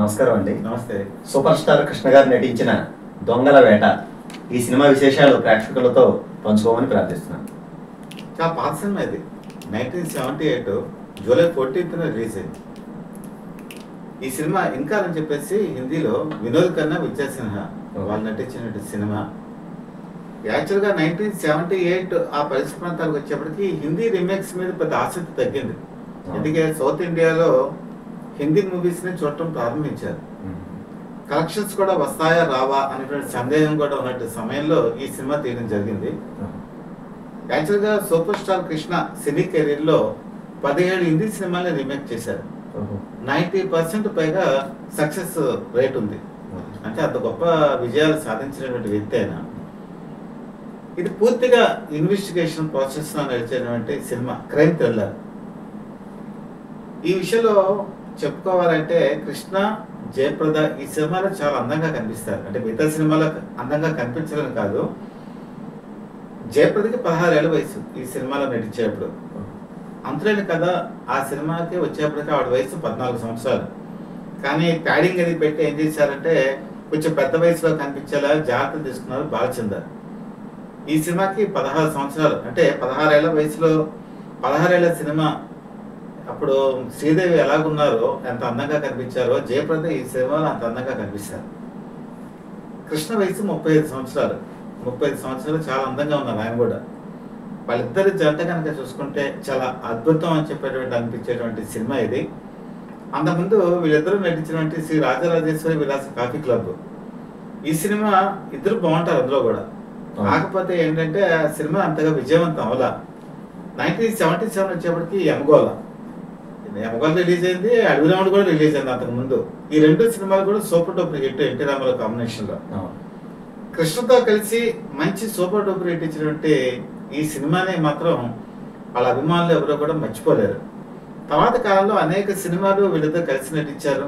నమస్కారం అండి. నమస్తే. సూపర్ స్టార్ కృష్ణ గారు నటించిన దొంగల వేట ఈ సినిమా విశేషాలు ప్రేక్షకులతో పంచుకోమని ప్రార్థిస్తున్నాను. చాలా పాత సినిమా ఇది. 1978 జూలై 14th రిలీజ్ అయింది. ఈ సినిమా ఇంకా అని చెప్పేసి హిందీలో వినోద్ ఖన్నా, విజయ్ సిన్హా వాళ్ళు నటించిన సినిమా. యాక్చువల్గా 1978 ఆ పరిస్థితి ప్రాంతాలకు వచ్చేప్పటికి హిందీ రీమేక్స్ మీద పెద్ద ఆసక్తి తగ్గింది. ఎందుకంటే సౌత్ ఇండియాలో హిందీ మూవీస్ని చూడటం ప్రారంభించారు. కలెక్షన్స్ కూడా వస్తాయా రావా అనేటువంటి సందేహం కూడా ఉన్నట్టు సమయంలో ఈ సినిమా తీయడం జరిగింది. యాక్చువల్గా సూపర్ స్టార్ కృష్ణ సినీ కెరీర్లో 17 హిందీ సినిమాలని రీమేక్ చేశారు. 90% పైగా సక్సెస్ రేట్ ఉంది. అంటే అంత గొప్ప విజయాలు సాధించినటువంటి వ్యక్తి అయినా ఇది పూర్తిగా ఇన్వెస్టిగేషన్ ప్రాసెస్ లో నడిచేటువంటి సినిమా, క్రైమ్ థ్రిల్లర్. ఈ విషయంలో చెప్పుకోవాలంటే కృష్ణ, జయప్రద ఈ సినిమాలో చాలా అందంగా కనిపిస్తారు. అంటే మిగతా సినిమాలో అందంగా కనిపించడం కాదు, జయప్రదకి 16 ఏళ్ల వయసు ఈ సినిమాలో నటించేప్పుడు. అంతులేని కథ ఆ సినిమాకి వచ్చేప్పటికీ ఆవిడ వయసు 14 సంవత్సరాలు. కానీ ప్యాడింగ్ అది పెట్టి ఏం చేశారంటే కొంచెం పెద్ద వయసులో కనిపించేలా జాగ్రత్తలు తీసుకున్నారు బాలచందర్. ఈ సినిమాకి 16 సంవత్సరాలు, అంటే 16 ఏళ్ల వయసులో 16 ఏళ్ల సినిమా. అప్పుడు శ్రీదేవి ఎలాగున్నారో, ఎంత అందంగా కనిపించారో, జయప్రద ఈ సినిమాలో అంత అందంగా కనిపిస్తారు. కృష్ణ వయసు 35 సంవత్సరాలు. 35 సంవత్సరాలు చాలా అందంగా ఉన్నారు ఆయన కూడా. వాళ్ళిద్దరి జంట కనుక చూసుకుంటే చాలా అద్భుతం అని చెప్పేటువంటి అనిపించేటువంటి సినిమా ఇది. అంతకుముందు వీళ్ళిద్దరూ నటించినటువంటి శ్రీ రాజరాజేశ్వరి విలాస కాఫీ క్లబ్. ఈ సినిమా ఇద్దరు బాగుంటారు అందులో కూడా. కాకపోతే ఏంటంటే ఆ సినిమా అంతగా విజయవంతం అవలా. 1977 వచ్చేప్పటికి యమగోళ రిలీజ్ అయింది, అడవిరాముడు కూడా రిలీజ్ అయింది అంతకుముందు. ఈ రెండు సినిమాలు కూడా super duper hit, NT Rama Rao combination లో. కృష్ణతో కలిసి మంచి సూపర్ డూపర్ హిట్ ఇచ్చినటువంటి ఈ సినిమాని మాత్రం వాళ్ళ అభిమానులు ఎవరో కూడా మర్చిపోలేరు. తర్వాత కాలంలో అనేక సినిమాలు వీళ్ళతో కలిసి నటించారు.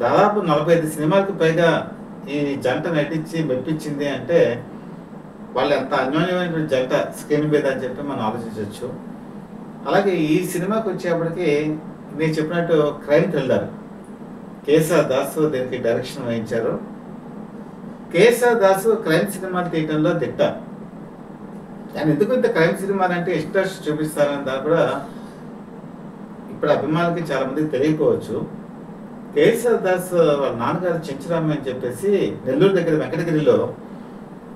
దాదాపు 45 సినిమాలకు పైగా ఈ జంట నటించి మెప్పించింది అంటే వాళ్ళు ఎంత అన్యోన్యమైన జంట స్క్రీన్ మీద అని చెప్పి మనం ఆలోచించవచ్చు. అలాగే ఈ సినిమాకి వచ్చేప్పటికి నేను చెప్పినట్టు క్రైమ్ థ్రిల్లర్. కేఎస్ఆర్ దాసు దీనికి డైరెక్షన్ వహించారు. కేఎస్ఆర్ దాసు క్రైమ్ సినిమాలు తీయటంలో దిట్ట. ఆయన ఎందుకు ఇంత క్రైమ్ సినిమాలు అంటే ఇంట్రెస్ట్ చూపిస్తారని దాని కూడా ఇప్పుడు అభిమానులకి చాలా మందికి తెలియకపోవచ్చు. కేఎస్ఆర్ దాస్ వాళ్ళ నాన్నగారు చెంచురామ అని చెప్పేసి నెల్లూరు దగ్గర వెంకటగిరిలో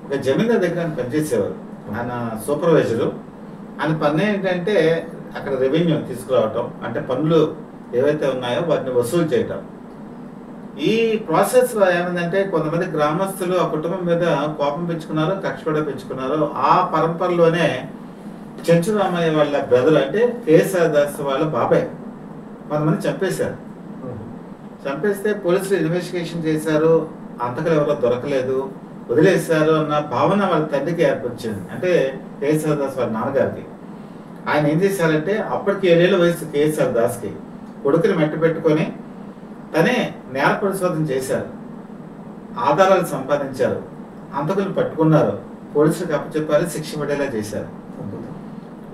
ఒక జమీందార్ దగ్గర ఆయన పనిచేసేవారు. ఆయన సూపర్వైజరు. ఆయన పని ఏంటంటే అక్కడ రెవెన్యూ తీసుకురావటం, అంటే పన్నులు ఏవైతే ఉన్నాయో వాటిని వసూలు చేయటం. ఈ ప్రాసెస్లో ఏమైందంటే కొంతమంది గ్రామస్తులు ఆ కుటుంబం మీద కోపం పెంచుకున్నారు, కక్ష కూడా పెంచుకున్నారు. ఆ పరంపరలోనే చెంచురామయ్య వాళ్ళ బ్రదర్ అంటే కేఎస్ఆర్ దాస్ వాళ్ళ బాబాయ్ కొంతమంది చంపేశారు. చంపేస్తే పోలీసులు ఇన్వెస్టిగేషన్ చేశారు, అంతకులు ఎవరో దొరకలేదు, వదిలేశారు అన్న భావన వాళ్ళ తండ్రికి ఏర్పరిచింది, అంటే కేఎస్ఆర్ దాస్ వాళ్ళ నాన్నగారికి. ఆయన ఏం చేశారంటే అప్పటికి 7 ఏళ్ల వయసు కేఎస్ఆర్ దాస్కి, కొడుకుని మెట్ట పెట్టుకొని తనే నేర పరిశోధన చేశారు, ఆధారాలు సంపాదించారు, అంతకులు పట్టుకున్నారు, పోలీసులకు అప్పచెప్పారు, శిక్ష పడేలా చేశారు.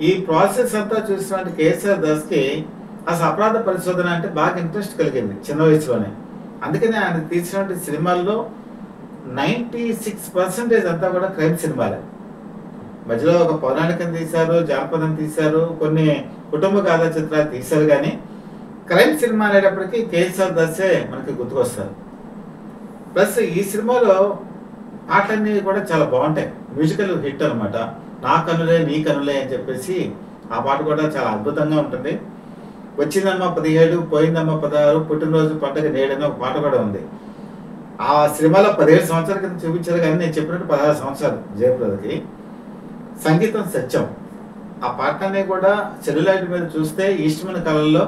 ఈ ప్రాసెస్ అంతా చూసినట్టు కేఎస్ఆర్ దాస్కి అసలు అపరాధ పరిశోధన అంటే బాగా ఇంట్రెస్ట్ కలిగింది చిన్న వయసులోనే. అందుకని ఆయన తీసినటువంటి సినిమాల్లో 96% అంతా కూడా క్రైమ్ సినిమాలే. మధ్యలో ఒక పౌరాణికం తీశారు, జానపదం తీశారు, కొన్ని కుటుంబ గాథా చిత్రాలు తీశారు, కానీ క్రైమ్ సినిమా అనేటప్పటికీ కేఎస్ఆర్ దాసే మనకి గుర్తుకొస్తారు. ప్లస్ ఈ సినిమాలో పాటలన్నీ కూడా చాలా బాగుంటాయి, మ్యూజికల్ హిట్ అనమాట. నా కనులే నీ కనులే అని చెప్పేసి ఆ పాట కూడా చాలా అద్భుతంగా ఉంటుంది. వచ్చిందమ్మా 17, పోయిందమ్మా 16, పుట్టినరోజు పండుగ నేడని ఒక పాట కూడా ఉంది. ఆ సినిమాలో 17 సంవత్సరాల కింద చూపించారు, కానీ నేను చెప్పినట్టు 16 సంవత్సరాలు జయప్రదకి. సంగీతం సత్యం. ఆ పాటని కూడా సెల్యులైట్ మీద చూస్తే ఈస్ట్మన్ కళల్లో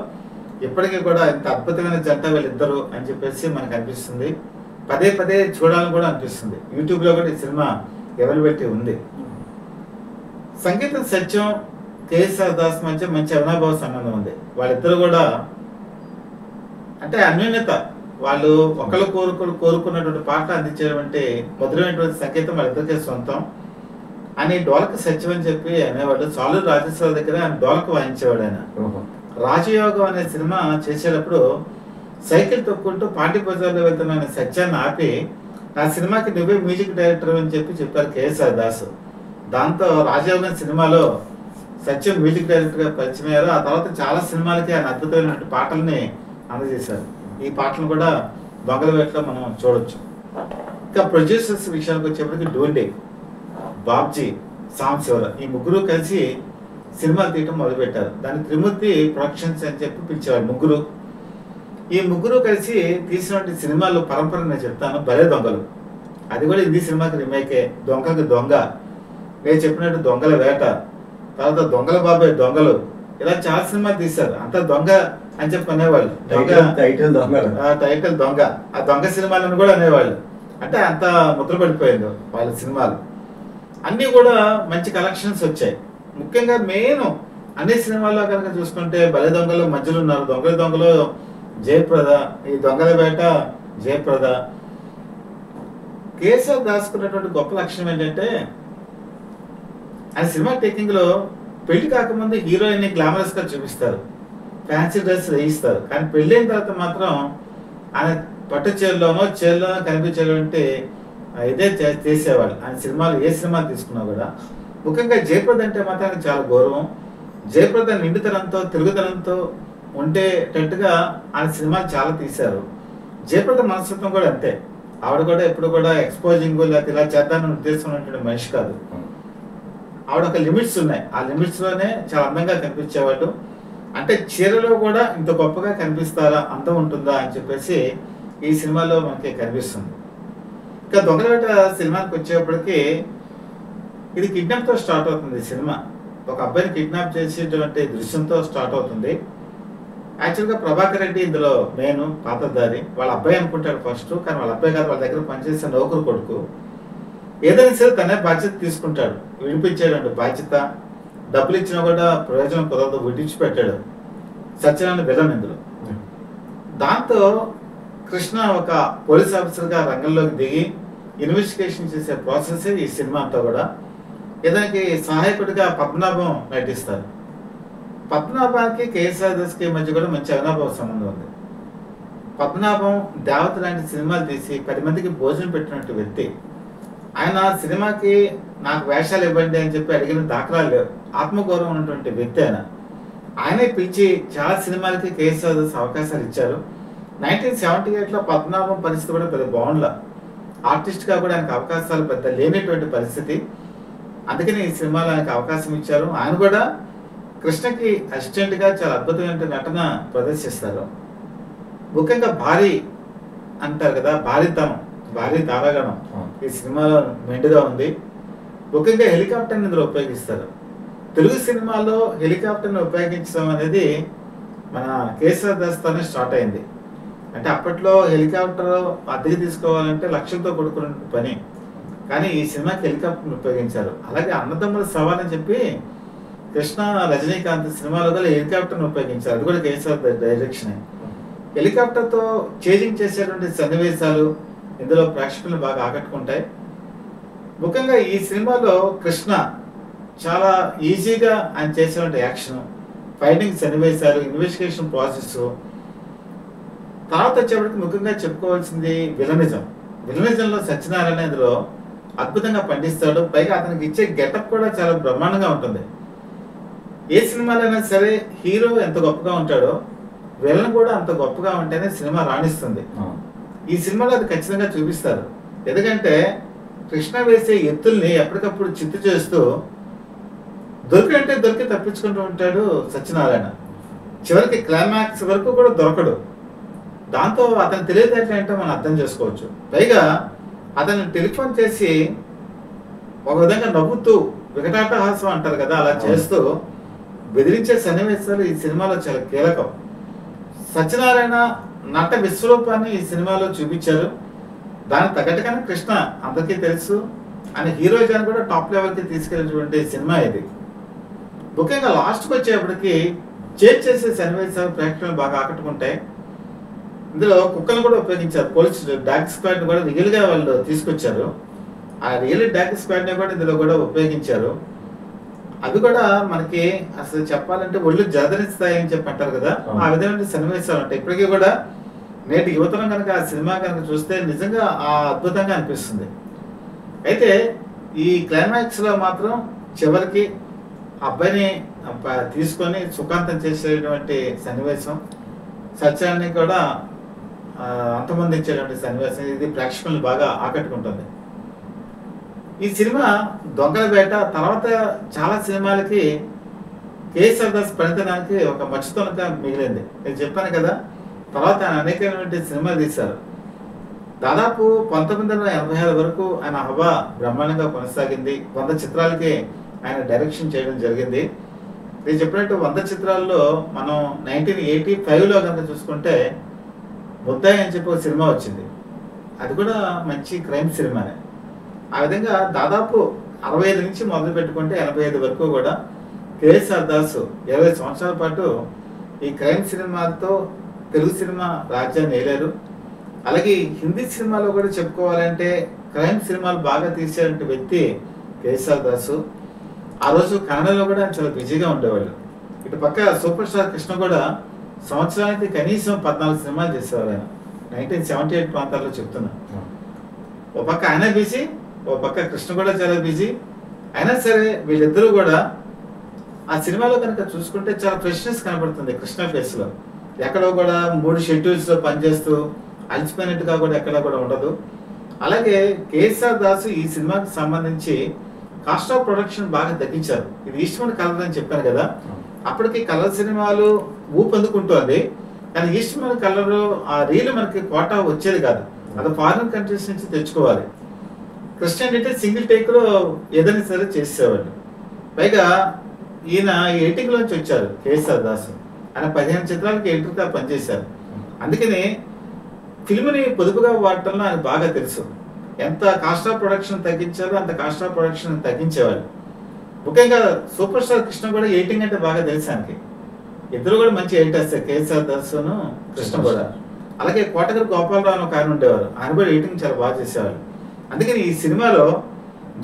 ఇప్పటికీ కూడా ఇంత అద్భుతమైన జంట వీళ్ళిద్దరు అని చెప్పేసి మనకు అనిపిస్తుంది. పదే పదే చూడాలని కూడా అనిపిస్తుంది. యూట్యూబ్లో కూడా ఈ సినిమా అవైలబిలిటీ ఉంది. సంగీతం సత్యం, కేఎస్ఆర్ దాస్ మధ్య మంచి అవినాభావ సంబంధం ఉంది. వాళ్ళిద్దరు కూడా అంటే అన్యోన్యత, వాళ్ళు ఒకళ్ళు కోరుకున్నటువంటి పాట అందించేటువంటి మధురమైనటువంటి సంగీతం వాళ్ళిద్దరికే సొంతం అని డోలక సత్యం అని చెప్పి అనేవాడు. సాలూరు రాజేశ్వర దగ్గర ఆయన డోలక వాయించేవాడు. ఆయన రాజయోగం అనే సినిమా చేసేటప్పుడు సైకిల్ తొక్కుంటూ పార్టీ బజార్లో వెళ్తున్న సత్యాన్ని ఆపి నా సినిమాకి నువ్వే మ్యూజిక్ డైరెక్టర్ అని చెప్పారు కేఎస్ఆర్ దాస్. దాంతో రాజయోగం సినిమాలో సత్యం మ్యూజిక్ డైరెక్టర్గా పరిచయం అయ్యారు. ఆ తర్వాత చాలా సినిమాలకి ఆయన అద్భుతమైన పాటల్ని అందజేశారు. ఈ పాటలు కూడా దొంగల వేటలో మనం చూడొచ్చు. ఇంకా ప్రొడ్యూసర్స్ విషయానికి వచ్చేప్పటికి డోండే, బాబ్జీ, సాంబశివర ఈ ముగ్గురు కలిసి సినిమాలు తీయటం మొదలుపెట్టారు. దాన్ని త్రిమూర్తి ప్రొడక్షన్స్ అని చెప్పి పిలిచేవారు ముగ్గురు. ఈ ముగ్గురు కలిసి తీసినటువంటి సినిమాలు పరంపర నేను చెప్తాను. భలే దొంగలు, అది కూడా హిందీ సినిమాకి రిమేకే. దొంగకి దొంగ, నేను చెప్పినట్టు దొంగల వేట, తర్వాత దొంగల బాబాయ్ దొంగలు, ఇలా చాలా సినిమాలు తీశారు. అంతా దొంగ అని చెప్పి అనేవాళ్ళు. టైటిల్ దొంగ, ఆ దొంగ సినిమాలను కూడా అనేవాళ్ళు. అంటే అంత ముద్ర పడిపోయింది వాళ్ళ సినిమాలు. అన్నీ కూడా మంచి కలెక్షన్స్ వచ్చాయి. ముఖ్యంగా మెయిన్ అన్ని సినిమాల్లో కనుక చూసుకుంటే భలే దొంగలు మధ్యలో ఉన్నారు. దొంగలు జయప్రద, ఈ దొంగల వేట జయప్రద. కేఎస్ఆర్ దాసుకున్నటువంటి గొప్ప లక్షణం ఏంటంటే ఆయన సినిమా టేకింగ్ లో పెళ్లి కాకముందు హీరోయిన్ ని గ్లామరస్ గా చూపిస్తారు, ఫ్యాన్సీ డ్రెస్ వేయిస్తారు. కానీ పెళ్ళైన తర్వాత మాత్రం ఆయన పట్టు చీరలోనో కనిపించేటువంటి ఇదే చేసేవాళ్ళు. ఆయన సినిమాలు ఏ సినిమా తీసుకున్నా కూడా. ముఖ్యంగా జయప్రద అంటే మాత్రం చాలా గౌరవం. జయప్రద నిండుతనంతో తిరుగుతనంతో ఉండేటట్టుగా ఆయన సినిమాలు చాలా తీశారు. జయప్రద మనస్తత్వం కూడా అంతే. ఆవిడ కూడా ఎప్పుడు కూడా ఎక్స్పోజింగ్ లేకపోతే ఇలా చేద్దామని ఉద్దేశం ఉన్నటువంటి మనిషి కాదు. ఆవిడ ఒక లిమిట్స్ ఉన్నాయి, ఆ లిమిట్స్ లోనే చాలా అందంగా కనిపించేవాడు. అంటే చీరలో కూడా ఇంత గొప్పగా కనిపిస్తారా, అందం ఉంటుందా అని చెప్పేసి ఈ సినిమాలో మనకి కనిపిస్తుంది. ఇంకా దొంగలవేట సినిమాకి వచ్చేప్పటికి ఇది కిడ్నాప్ తో స్టార్ట్ అవుతుంది సినిమా. ఒక అబ్బాయిని కిడ్నాప్ చేసేటువంటి దృశ్యంతో స్టార్ట్ అవుతుంది. యాక్చువల్గా ప్రభాకర్ రెడ్డి ఇందులో మెయిన్ పాత్రధారి. వాళ్ళ అబ్బాయి అనుకుంటాడు ఫస్ట్, కానీ వాళ్ళ అబ్బాయి కాదు, వాళ్ళ దగ్గర పనిచేసే నౌకరు కొడుకు. ఏదైనా సరే తనే బాధ్యత తీసుకుంటాడు, విడిపించేటువంటి బాధ్యత. డబ్బులు ఇచ్చినా కూడా ప్రయోజనం కుదరదు, విడిచిపెట్టాడు. సత్యనారాయణ విలన్ ఇందులో. దాంతో కృష్ణ ఒక పోలీస్ ఆఫీసర్గా రంగంలోకి దిగి ఇన్వెస్టిగేషన్ చేసే ప్రాసెస్ ఈ సినిమా అంతా కూడా. ఇతనికి సహాయకుడిగా పద్మనాభం నటిస్తారు. పద్మనాభానికి కేఎస్ఆర్ దాస్కి మధ్య కూడా మంచి అవినాభావ సంబంధం ఉంది. పద్మనాభం దేవత లాంటి సినిమాలు తీసి 10 మందికి భోజనం పెట్టినట్టు వ్యక్తి. ఆయన సినిమాకి నాకు వేషాలు ఇవ్వండి అని చెప్పి అడిగిన దాఖలాలు లేవు. ఆత్మగౌరవం ఉన్నటువంటి వ్యక్తి ఆయన. ఆయనే పిలిచి చాలా సినిమాలకి కేఎస్ఆర్ దాస్ అవకాశాలు ఇచ్చారు. 1978లో పద్మనాభం పరిస్థితి కూడా పెద్ద బాగుండలా. ఆర్టిస్ట్గా కూడా ఆయనకు అవకాశాలు పెద్ద లేనటువంటి పరిస్థితి. అందుకని ఈ సినిమాలో ఆయనకు అవకాశం ఇచ్చారు. ఆయన కూడా కృష్ణకి అసిస్టెంట్గా చాలా అద్భుతమైన నటన ప్రదర్శిస్తారు. ముఖ్యంగా భారీ అంటారు కదా, భారీ తారాగణం ఈ సినిమాలో మెండుగా ఉంది. ముఖ్యంగా హెలికాప్టర్ని ఇందులో ఉపయోగిస్తారు. తెలుగు సినిమాలో హెలికాప్టర్ని ఉపయోగించడం అనేది మన కేఎస్ఆర్ దాస్తోనే స్టార్ట్ అయింది. అంటే అప్పట్లో హెలికాప్టర్ అద్దెకి తీసుకోవాలంటే లక్షలతో కూడుకున్న పని, కానీ ఈ సినిమాకి హెలికాప్టర్ని ఉపయోగించారు. అలాగే అన్నదమ్ముల సవాల్ అని చెప్పి కృష్ణ రజనీకాంత్ సినిమాలో కూడా హెలికాప్టర్ని ఉపయోగించారు. అది కూడా కేఎస్ఆర్ డైరెక్షన్. హెలికాప్టర్తో చేజింగ్ చేసేటువంటి సన్నివేశాలు ఇందులో ప్రేక్షకులను బాగా ఆకట్టుకుంటాయి. ముఖ్యంగా ఈ సినిమాలో కృష్ణ చాలా ఈజీగా ఆయన చేసేటువంటి యాక్షన్, ఫైటింగ్ సన్నివేశాలు, ఇన్వెస్టిగేషన్ ప్రాసెస్, తర్వాత వచ్చేప్పటికి ముఖ్యంగా చెప్పుకోవాల్సింది విలనిజం. విలనిజంలో సత్యనారాయణ ఇందులో అద్భుతంగా పండిస్తాడు. పైగా అతనికి ఇచ్చే గెటప్ కూడా చాలా బ్రహ్మాండంగా ఉంటుంది. ఏ సినిమాలైనా సరే హీరో ఎంత గొప్పగా ఉంటాడో విలన్ కూడా అంత గొప్పగా ఉంటేనే సినిమా రాణిస్తుంది. ఈ సినిమాలో అది ఖచ్చితంగా చూపిస్తారు. ఎందుకంటే కృష్ణ వేసే ఎత్తుల్ని ఎప్పటికప్పుడు చిత్తు చేస్తూ దొరికినంటే దొరికి తప్పించుకుంటూ ఉంటాడు సత్యనారాయణ. చివరికి క్లైమాక్స్ వరకు కూడా దొరకడు. దాంతో అతను తెలియదేంటంటే అంటే మనం అర్థం చేసుకోవచ్చు. పైగా అతను టెలిఫోన్ చేసి ఒక విధంగా నవ్వుతూ వికటాటహాసం అంటారు కదా, అలా చేస్తూ బెదిరించే సన్నివేశాలు ఈ సినిమాలో చాలా కీలకం. సత్యనారాయణ నట విశ్వరూపాన్ని ఈ సినిమాలో చూపించారు. దానికి తగ్గట్టుగానే కృష్ణ అందరికీ తెలుసు అని హీరోయిజాన్ని కూడా టాప్ లెవెల్కి తీసుకెళ్ళినటువంటి సినిమా ఇది. ముఖ్యంగా లాస్ట్కి వచ్చేప్పటికి చేంజ్ చేసే సన్నివేశాలు ప్రేక్షకులను బాగా ఆకట్టుకుంటాయి. ఇందులో కుక్కలను కూడా ఉపయోగించారు. పోలీస్ డాగ్ స్క్వాడ్ కూడా రియల్గా వాళ్ళు తీసుకొచ్చారు. ఆ రియల్ డాగ్ స్క్వాడ్ని కూడా ఇందులో కూడా ఉపయోగించారు. అవి కూడా మనకి అసలు చెప్పాలంటే ఒళ్ళు జలధరిస్తాయి అని చెప్పి అంటారు కదా, ఆ విధమైన సన్నివేశాలు ఉంటాయి. ఇప్పటికీ కూడా నేటి యువతరం కనుక ఆ సినిమా కనుక చూస్తే నిజంగా ఆ అద్భుతంగా అనిపిస్తుంది. అయితే ఈ క్లైమాక్స్లో మాత్రం చివరికి అబ్బాయిని తీసుకొని సుఖాంతం చేసేటువంటి సన్నివేశం, సత్యాన్ని కూడా అంతమొందించేటువంటి సన్నివేశం, ఇది ప్రేక్షకులను బాగా ఆకట్టుకుంటుంది. ఈ సినిమా దొంగల వేట తర్వాత చాలా సినిమాలకి కేఎస్ఆర్ దాస్ పనితనానికి ఒక మచ్చుతోనక మిగిలింది. నేను చెప్పాను కదా, తర్వాత ఆయన అనేకమైనటువంటి సినిమాలు తీశారు. దాదాపు 1986 వరకు ఆయన హవా బ్రహ్మాండంగా కొనసాగింది. 100 చిత్రాలకి ఆయన డైరెక్షన్ చేయడం జరిగింది. నేను చెప్పినట్టు 100 చిత్రాల్లో మనం 1985లో కనుక చూసుకుంటే ముద్దాయి అని చెప్పి ఒక సినిమా వచ్చింది. అది కూడా మంచి క్రైమ్ సినిమానే. ఆ విధంగా దాదాపు 65 నుంచి మొదలు పెట్టుకుంటే 85 వరకు కూడా కేఎస్ఆర్ దాస్ 20 సంవత్సరాల పాటు ఈ క్రైమ్ సినిమాతో తెలుగు సినిమా రాజ్యాన్ని ఏలారు. అలాగే హిందీ సినిమాలో కూడా చెప్పుకోవాలంటే క్రైమ్ సినిమాలు బాగా తీసేటువంటి వ్యక్తి కేఎస్ఆర్ దాసు. ఆ రోజు కన్నడలో కూడా చాలా బిజీగా ఉండేవాళ్ళు. ఇటు పక్క సూపర్ స్టార్ కృష్ణ కూడా సంవత్సరానికి కనీసం 14 సినిమాలు చేసేవారు ఆయన. 1978 ప్రాంతాల్లో చెప్తున్నా. ఓ పక్క ఆయన బిజీ, ఓ పక్క కృష్ణ కూడా చాలా బిజీ. అయినా సరే వీళ్ళిద్దరూ కూడా ఆ సినిమాలో కనుక చూసుకుంటే చాలా ఫ్రెష్నెస్ కనబడుతుంది కృష్ణ ఫేస్లో. ఎక్కడో కూడా 3 షెడ్యూల్స్లో పనిచేస్తూ అలసిపోయినట్టుగా కూడా ఎక్కడ కూడా ఉండదు. అలాగే కేఎస్ఆర్ దాసు ఈ సినిమాకి సంబంధించి కాస్ట్ ఆఫ్ ప్రొడక్షన్ బాగా తగ్గించారు. ఇది ఈస్ట్మన్ కలర్ అని చెప్పాను కదా, అప్పటికి కలర్ సినిమాలు ఊపందుకుంటోంది. కానీ ఈస్ట్మన్ కలర్ ఆ రీల్ మనకి కోటా వచ్చేది కాదు, అది ఫారిన్ కంట్రీస్ నుంచి తెచ్చుకోవాలి. కృష్ణ అంటే సింగిల్ టేక్లో ఏదైనా సరే చేసేవాళ్ళు. పైగా ఈయన ఎడిటింగ్లోంచి వచ్చారు కేఎస్ఆర్ దాసు. ఆయన 15 చిత్రాలకి ఎడిటర్గా పనిచేశారు. అందుకని ఫిల్మ్ని పొదుపుగా వాడటంలో ఆయన బాగా తెలుసు. ఎంత కాస్ట్ ఆఫ్ ప్రొడక్షన్ తగ్గించాలో అంత కాస్ట్ ఆఫ్ ప్రొడక్షన్ తగ్గించేవాళ్ళు. ముఖ్యంగా సూపర్ స్టార్ కృష్ణ కూడా ఎడిటింగ్ అంటే బాగా తెలుసు ఆయనకి. ఇద్దరు కూడా మంచి ఎడిటర్స్, కేఎస్ఆర్ దాసును కృష్ణ కూడా. అలాగే కోటగారి గోపాలరావు అని ఒక ఆయన ఉండేవారు, ఆయన కూడా ఎడిటింగ్ చాలా బాగా చేసేవాళ్ళు. అందుకని ఈ సినిమాలో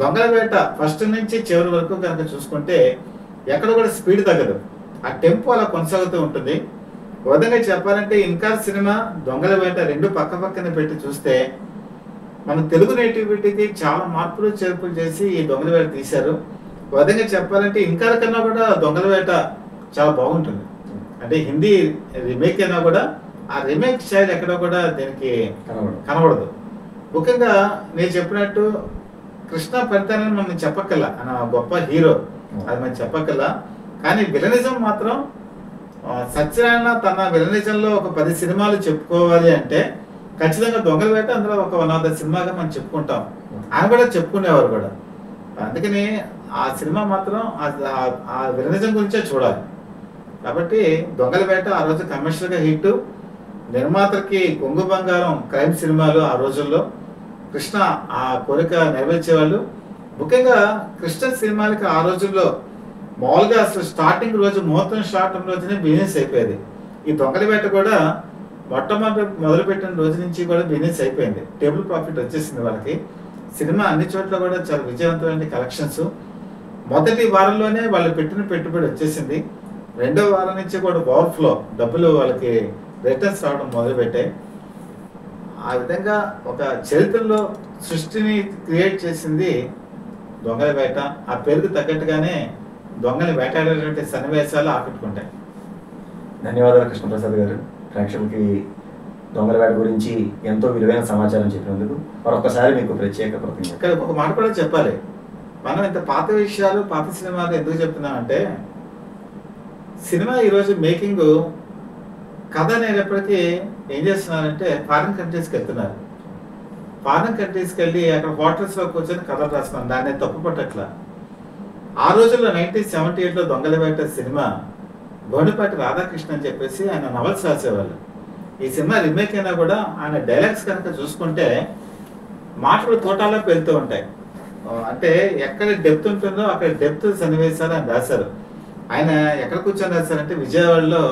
దొంగల వేట ఫస్ట్ నుంచి చివరి వరకు కనుక చూసుకుంటే ఎక్కడ కూడా స్పీడ్ తగ్గదు, ఆ టెంపో అలా కొనసాగుతూ ఉంటుంది. ఒక విధంగా చెప్పాలంటే ఇన్కార్ సినిమా, దొంగల వేట రెండు పక్క పక్కన పెట్టి చూస్తే మన తెలుగు నేటివిటీకి చాలా మార్పులు చేర్పులు చేసి ఈ దొంగల వేట తీశారు. ఒక విధంగా చెప్పాలంటే ఇన్కార్ కన్నా కూడా దొంగల వేట చాలా బాగుంటుంది. అంటే హిందీ రీమేక్ అయినా కూడా ఆ రీమేక్ స్టైల్ ఎక్కడ కూడా దీనికి కనబడదు. ముఖ్యంగా నేను చెప్పినట్టు కృష్ణ ఫలితాన్ని మనం చెప్పక్కల్లా, ఆయన గొప్ప హీరో, అది మనం చెప్పక్కల్లా. కానీ విలనిజం మాత్రం సత్యనారాయణ తన విలనిజంలో ఒక 10 సినిమాలు చెప్పుకోవాలి అంటే ఖచ్చితంగా దొంగల వేట అందులో ఒక 100 సినిమాగా మనం చెప్పుకుంటాం. ఆయన కూడా చెప్పుకునేవారు కూడా. అందుకని ఆ సినిమా మాత్రం ఆ విలనిజం గురించే చూడాలి. కాబట్టి దొంగల వేట ఆ రోజు కమర్షియల్గా హిట్, నిర్మాతలకి కొంగు బంగారం క్రైమ్ సినిమాలు ఆ రోజుల్లో. కృష్ణ ఆ కోరిక నెరవేర్చేవాళ్ళు. ముఖ్యంగా కృష్ణ సినిమాలకి ఆ రోజుల్లో మామూలుగా అసలు స్టార్టింగ్ రోజు ముహూర్తం స్టార్టింగ్ రోజునే బిజినెస్ అయిపోయేది. ఈ దొంగల వేట కూడా మొదలుపెట్టిన రోజు నుంచి కూడా బిజినెస్ అయిపోయింది, టేబుల్ ప్రాఫిట్ వచ్చేసింది వాళ్ళకి. సినిమా అన్ని చోట్ల కూడా చాలా విజయవంతమైన కలెక్షన్స్. మొదటి వారంలోనే వాళ్ళు పెట్టిన పెట్టుబడి వచ్చేసింది. రెండో వారం నుంచి కూడా ఓవర్ఫ్లో డబ్బులు వాళ్ళకి రిటర్న్స్ రావడం మొదలుపెట్టాయి. ఆ విధంగా ఒక చరిత్రలో సృష్టిని క్రియేట్ చేసింది దొంగల వేట. ఆ పేరుకు తగ్గట్టుగానే దొంగని వేటాడేటువంటి సన్నివేశాలు ఆకట్టుకుంటాయి. ధన్యవాదాలు కృష్ణప్రసాద్ గారు. ప్రేక్షకులకి దొంగల వేట గురించి ఎంతో విలువైన సమాచారం చెప్పినందుకు మరొకసారి మీకు ప్రత్యేక కృతజ్ఞతలు. ఇక్కడ ఒక మాట కూడా చెప్పాలి. మనం ఇంత పాత విషయాలు, పాత సినిమాలు ఎందుకు చెప్తున్నామంటే, సినిమా ఈరోజు మేకింగ్ కథ అనేటప్పటికీ ఏం చేస్తున్నారంటే ఫారిన్ కంట్రీస్కి వెళ్తున్నారు. ఫారిన్ కంట్రీస్కి వెళ్ళి అక్కడ హోటల్స్లో కూర్చొని కథలు రాస్తున్నారు. దాన్ని తప్పు పట్టట్లా. ఆ రోజుల్లో 1978లో దొంగల వేట సినిమా గోనిపాటి రాధాకృష్ణ అని చెప్పేసి ఆయన నవల్స్ రాసేవాళ్ళు. ఈ సినిమా రీమేక్ అయినా కూడా ఆయన డైలాగ్స్ కనుక చూసుకుంటే మాటలు తోటాలో వెళ్తూ ఉంటాయి. అంటే ఎక్కడ డెప్త్ ఉంటుందో అక్కడ డెప్త్ సన్నివేశాలు ఆయన రాశారు. ఆయన ఎక్కడ కూర్చొని రాశారంటే విజయవాడలో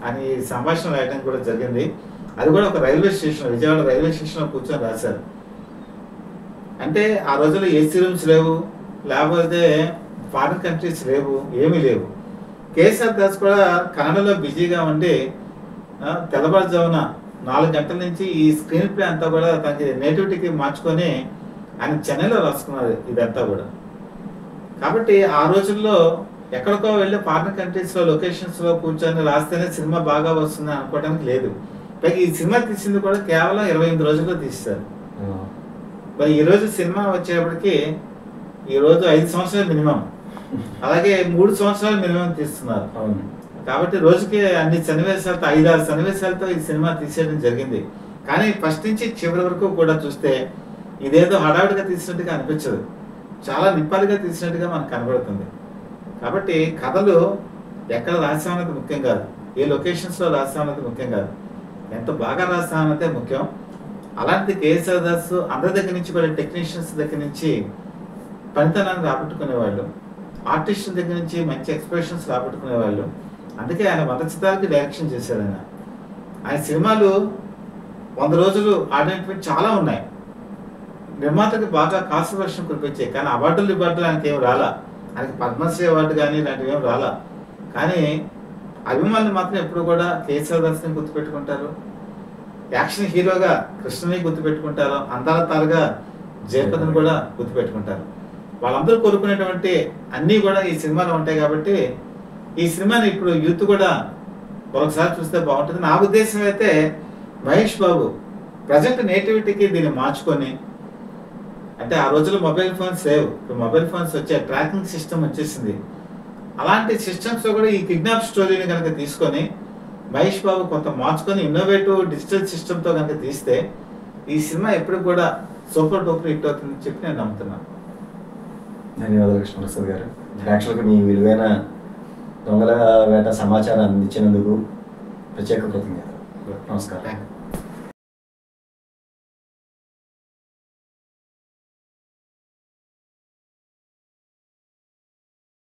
ఆయన ఈ సంభాషణ రాయడం కూడా జరిగింది. అది కూడా ఒక రైల్వే స్టేషన్, విజయవాడ రైల్వే స్టేషన్లో కూర్చొని రాశారు. అంటే ఆ రోజుల్లో ఏసీ రూమ్స్ లేవు, లేకపోతే ఫారిన్ కంట్రీస్ లేవు, ఏమీ లేవు. కేసీఆర్ దాస్ కూడా కన్నడలో బిజీగా ఉండి తెల్లవారుజామున 4 గంటల నుంచి ఈ స్క్రీన్ ప్లే అంతా కూడా తనకి నేటివిటీకి మార్చుకొని ఆయన చెన్నైలో రాసుకున్నారు ఇదంతా కూడా. కాబట్టి ఆ రోజుల్లో ఎక్కడికో వెళ్ళి ఫారిన్ కంట్రీస్లో లొకేషన్స్లో కూర్చొని రాస్తేనే సినిమా బాగా వస్తుంది అనుకోవడానికి లేదు. పైగా ఈ సినిమా తీసింది కూడా కేవలం 28 రోజుల్లో తీస్తారు. మరి ఈరోజు సినిమా వచ్చేప్పటికి ఈరోజు 5 సంవత్సరాలు మినిమం, అలాగే 3 సంవత్సరాలు మినిమం తీస్తున్నారు. కాబట్టి రోజుకి అన్ని సన్నివేశాలతో 5-6 సన్నివేశాలతో ఈ సినిమా తీసేయడం జరిగింది. కానీ ఫస్ట్ నుంచి చివరి వరకు కూడా చూస్తే ఇదేదో హడావిడిగా తీసినట్టుగా అనిపించదు, చాలా నిప్పాలుగా తీసినట్టుగా మనకు కనబడుతుంది. కాబట్టి కథలు ఎక్కడ రాసామన్నది ముఖ్యం కాదు, ఏ లొకేషన్స్లో రాసామన్నది ముఖ్యం కాదు, ఎంత బాగా రాసామన్నదే ముఖ్యం. అలాంటి కేఎస్ఆర్ దాస్ అందరి దగ్గర నుంచి కూడా టెక్నీషియన్స్ దగ్గర నుంచి పనితనాన్ని రాబట్టుకునేవాళ్ళు, ఆర్టిస్టుల దగ్గర నుంచి మంచి ఎక్స్ప్రెషన్స్ రాబట్టుకునేవాళ్ళు. అందుకే ఆయన 100 చిత్రాలకి డైరెక్షన్ చేశాడు. ఆయన సినిమాలు 100 రోజులు ఆడినటువంటి చాలా ఉన్నాయి. నిర్మాతకి బాగా కాస్ట్ వర్షం కురిపించాయి, కానీ అవార్డులు ఆయనకి ఏం రాలా. ఆయనకి పద్మశ్రీ అవార్డు కానీ ఇలాంటివి ఏం రాలా. కానీ అభిమానులు మాత్రం ఎప్పుడు కూడా కేసీఆర్ దాస్ని గుర్తుపెట్టుకుంటారు, యాక్షన్ హీరోగా కృష్ణని గుర్తుపెట్టుకుంటారు, అందాల తారగా జయపదని కూడా గుర్తుపెట్టుకుంటారు. వాళ్ళందరూ కోరుకునేటువంటి అన్నీ కూడా ఈ సినిమాలో ఉంటాయి. కాబట్టి ఈ సినిమాని ఇప్పుడు యూత్ కూడా ఒకసారి చూస్తే బాగుంటుంది. నా ఉద్దేశం అయితే మహేష్ బాబు ప్రజెంట్ నేటివిటీకి దీన్ని మార్చుకొని, అంటే ఆ రోజుల్లో మొబైల్ ఫోన్స్ లేవు, ఇప్పుడు మొబైల్ ఫోన్స్ వచ్చే ట్రాకింగ్ సిస్టమ్ వచ్చేసింది. అలాంటి సిస్టమ్స్లో కూడా ఈ కిడ్నాప్ స్టోరీని కనుక తీసుకొని మహేష్ బాబు కొంత మార్చుకొని ఇన్నోవేటివ్ డిజిటల్ సిస్టమ్తో కనుక తీస్తే ఈ సినిమా ఎప్పుడు కూడా సూపర్ డూపర్ హిట్ అవుతుందని చెప్పి నేను నమ్ముతున్నాను. ధన్యవాదాలు కృష్ణప్రసాద్ గారు. ప్రేక్షకులకు మీ విలువైన దొంగల వేట సమాచారం అందించినందుకు ప్రత్యేక కృతజ్ఞతలు. నమస్కారం.